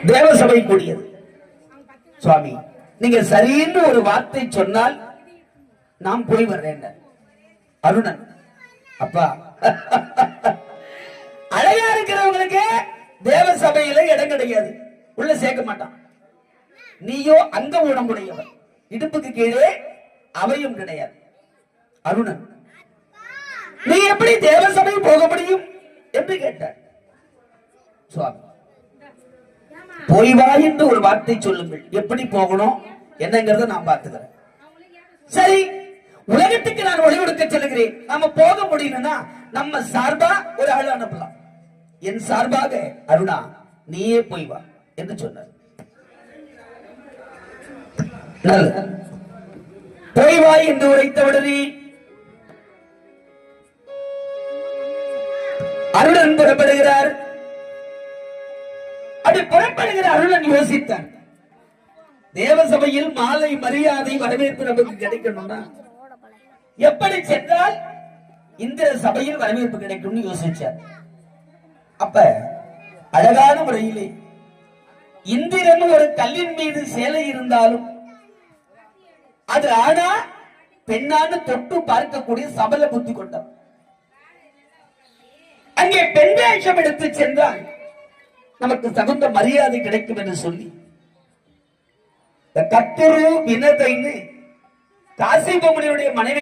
தேவசபை கூடியது. சுவாமி, நீங்க சரின்னு ஒரு வார்த்தை சொன்னால் நான் போய் வர்றேன். அருணன், அப்பா அழகா இருக்கிறவங்களுக்கு தேவசபையில இடம் கிடையாது, உள்ள சேர்க்க மாட்டான். நீயோ அங்க உடம்புடையவர், இடுப்புக்கு கீழே அவையும் கிடையாது. அருணன், நீ எப்படி தேவசபை போக முடியும் என்று கேட்டார். சுவாமி, போய் வா என்று ஒரு வார்த்தை சொல்லுங்கள், எப்படி போகணும் என்னங்கிறத நான் பார்த்துக்கிறேன். சரி, உலகத்துக்கு நான் ஒளி கொடுக்க செல்கிறேன், நாம போக முடியணும்னா நம்ம சார்பா ஒரு ஆள் அனுப்பலாம். என் சார்பாக அருணா நீயே போய் வா என்று சொன்னார். போய் வா என்று உரைத்தவுடனே அருணன் புறப்படுகிறார். அப்படி புறப்படுகிற அருணன் யோசித்தார், தேவசபையில் மாலை மரியாதை வரவேற்பு நமக்கு கிடைக்கணும்னா எப்படி சென்றால் இந்த சபையில் வரவேற்பு கிடைக்கும்னு யோசிச்சார். அப்ப அழகான முறையிலே இந்திரன் ஒரு கல்லின் மீது சேலை இருந்தாலும் அது ஆனா பெண்ணான தொட்டு பார்க்கக்கூடிய சபல புத்தி கொண்டார். அங்கே பெண் வேஷம் எடுத்து சென்றால் நமக்கு தகுந்த மரியாதை கிடைக்கும் என்று சொல்லி கத்துரு வினதைன்னு காசிபமுனியுடைய மனைவி